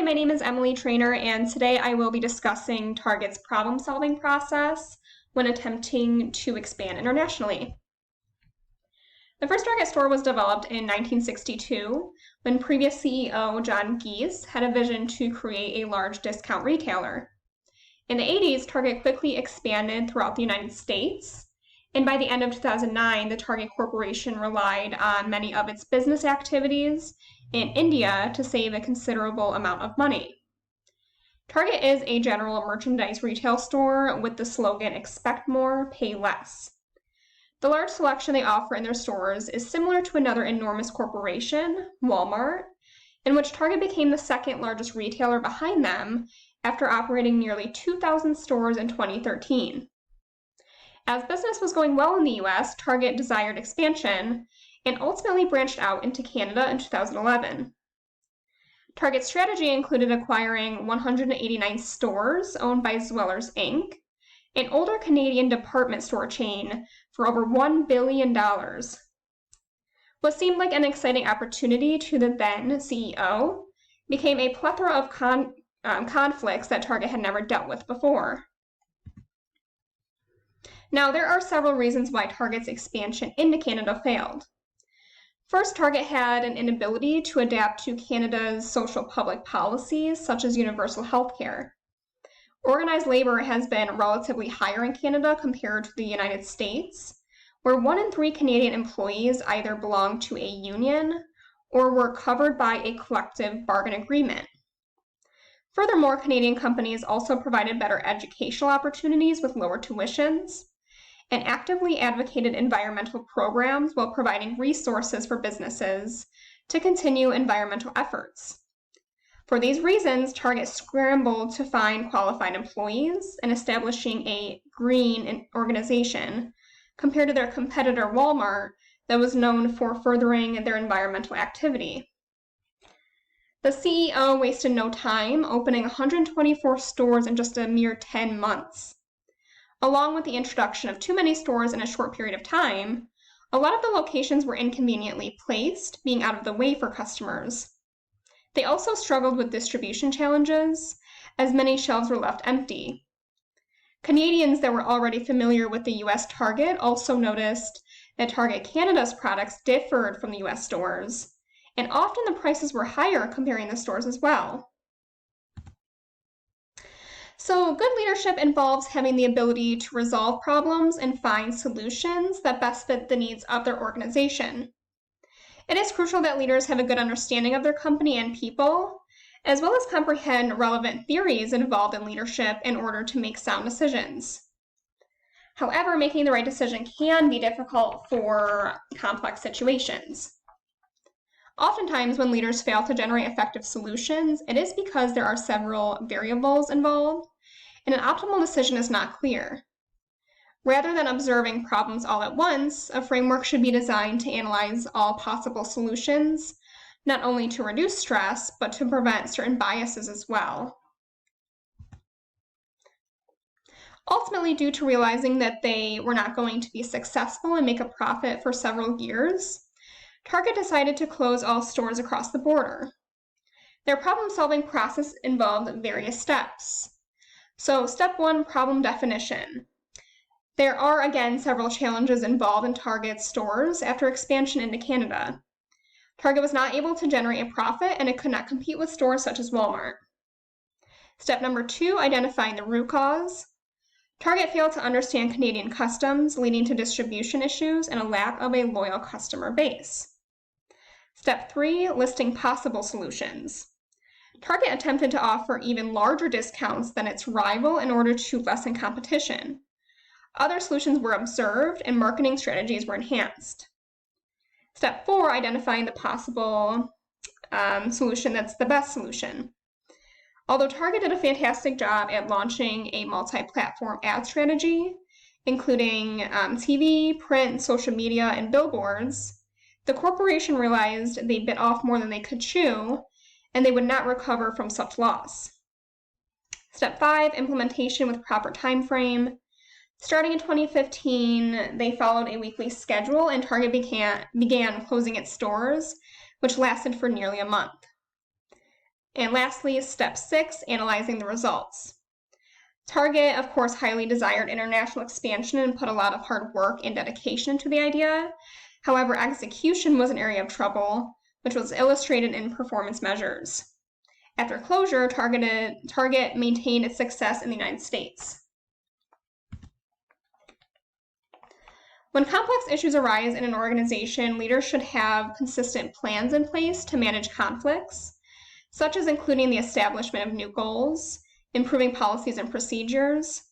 Hi, my name is Emily Trainer, and today I will be discussing Target's problem-solving process when attempting to expand internationally. The first Target store was developed in 1962 when previous CEO John Geese had a vision to create a large discount retailer. In the 80s, Target quickly expanded throughout the United States, and by the end of 2009, the Target Corporation relied on many of its business activities in India to save a considerable amount of money. Target is a general merchandise retail store with the slogan, "Expect more, pay less." The large selection they offer in their stores is similar to another enormous corporation, Walmart, in which Target became the second largest retailer behind them after operating nearly 2,000 stores in 2013. As business was going well in the US, Target desired expansion and ultimately branched out into Canada in 2011. Target's strategy included acquiring 189 stores owned by Zwellers Inc., an older Canadian department store chain, for over $1 billion. What seemed like an exciting opportunity to the then CEO became a plethora of conflicts that Target had never dealt with before. Now, there are several reasons why Target's expansion into Canada failed. First, Target had an inability to adapt to Canada's social public policies, such as universal health care. Organized labor has been relatively higher in Canada compared to the United States, where 1 in 3 Canadian employees either belonged to a union or were covered by a collective bargain agreement. Furthermore, Canadian companies also provided better educational opportunities with lower tuitions, and actively advocated environmental programs while providing resources for businesses to continue environmental efforts. For these reasons, Target scrambled to find qualified employees and establishing a green organization compared to their competitor Walmart that was known for furthering their environmental activity. The CEO wasted no time, opening 124 stores in just a mere 10 months. Along with the introduction of too many stores in a short period of time, a lot of the locations were inconveniently placed, being out of the way for customers. They also struggled with distribution challenges, as many shelves were left empty. Canadians that were already familiar with the US Target also noticed that Target Canada's products differed from the US stores, and often the prices were higher comparing the stores as well. So good leadership involves having the ability to resolve problems and find solutions that best fit the needs of their organization. It is crucial that leaders have a good understanding of their company and people, as well as comprehend relevant theories involved in leadership in order to make sound decisions. However, making the right decision can be difficult for complex situations. Oftentimes, when leaders fail to generate effective solutions, it is because there are several variables involved, and an optimal decision is not clear. Rather than observing problems all at once, a framework should be designed to analyze all possible solutions, not only to reduce stress, but to prevent certain biases as well. Ultimately, due to realizing that they were not going to be successful and make a profit for several years, Target decided to close all stores across the border. Their problem-solving process involved various steps. So, step 1, problem definition. There are, again, several challenges involved in Target's stores after expansion into Canada. Target was not able to generate a profit, and it could not compete with stores such as Walmart. Step number 2, identifying the root cause. Target failed to understand Canadian customs, leading to distribution issues and a lack of a loyal customer base. Step 3, listing possible solutions. Target attempted to offer even larger discounts than its rival in order to lessen competition. Other solutions were observed and marketing strategies were enhanced. Step 4, identifying the possible solution that's the best solution. Although Target did a fantastic job at launching a multi-platform ad strategy, including TV, print, social media, and billboards, the corporation realized they bit off more than they could chew, and they would not recover from such loss. Step 5, implementation with proper time frame. Starting in 2015, they followed a weekly schedule, and Target began closing its stores, which lasted for nearly a month. And lastly, step 6, analyzing the results. Target, of course, highly desired international expansion and put a lot of hard work and dedication into the idea. However, execution was an area of trouble, which was illustrated in performance measures. After closure, Target maintained its success in the United States. When complex issues arise in an organization, leaders should have consistent plans in place to manage conflicts, such as including the establishment of new goals, improving policies and procedures,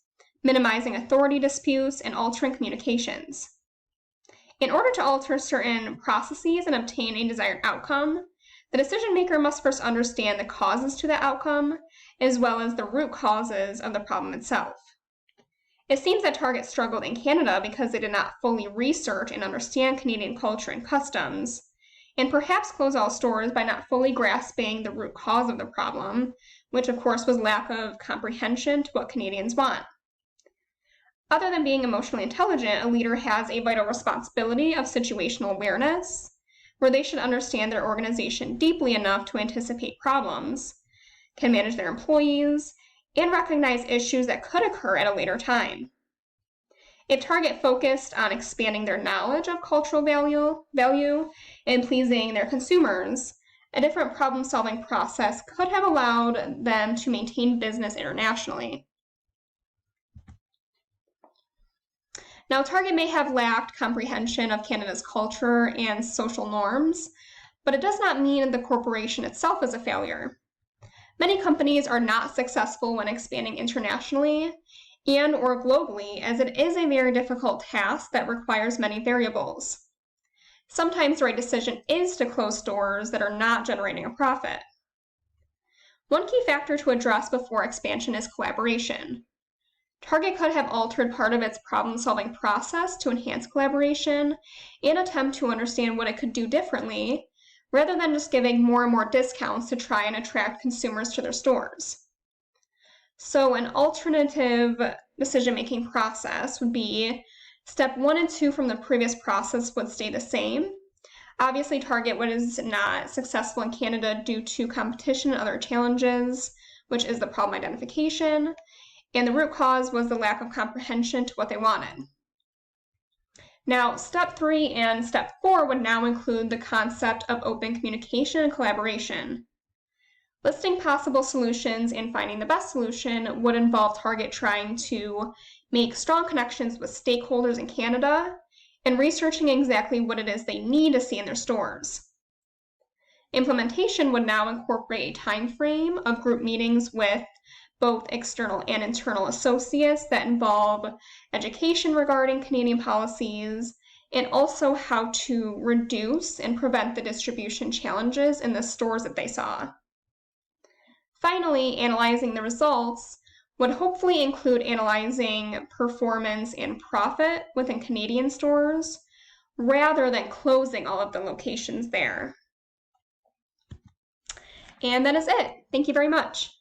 minimizing authority disputes, and altering communications. In order to alter certain processes and obtain a desired outcome, the decision maker must first understand the causes to that outcome, as well as the root causes of the problem itself. It seems that Target struggled in Canada because they did not fully research and understand Canadian culture and customs, and perhaps closed all stores by not fully grasping the root cause of the problem, which of course was lack of comprehension to what Canadians want. Other than being emotionally intelligent, a leader has a vital responsibility of situational awareness, where they should understand their organization deeply enough to anticipate problems, can manage their employees, and recognize issues that could occur at a later time. If Target focused on expanding their knowledge of cultural value and pleasing their consumers, a different problem-solving process could have allowed them to maintain business internationally. Now, Target may have lacked comprehension of Canada's culture and social norms, but it does not mean the corporation itself is a failure. Many companies are not successful when expanding internationally and or globally, as it is a very difficult task that requires many variables. Sometimes the right decision is to close stores that are not generating a profit. One key factor to address before expansion is collaboration. Target could have altered part of its problem-solving process to enhance collaboration and attempt to understand what it could do differently, rather than just giving more and more discounts to try and attract consumers to their stores. So an alternative decision-making process would be step 1 and 2 from the previous process would stay the same. Obviously, Target was not successful in Canada due to competition and other challenges, which is the problem identification, and the root cause was the lack of comprehension to what they wanted. Now, step 3 and step 4 would now include the concept of open communication and collaboration. Listing possible solutions and finding the best solution would involve Target trying to make strong connections with stakeholders in Canada and researching exactly what it is they need to see in their stores. Implementation would now incorporate a time frame of group meetings with both external and internal associates that involve education regarding Canadian policies and also how to reduce and prevent the distribution challenges in the stores that they saw. Finally, analyzing the results would hopefully include analyzing performance and profit within Canadian stores rather than closing all of the locations there. And that is it. Thank you very much.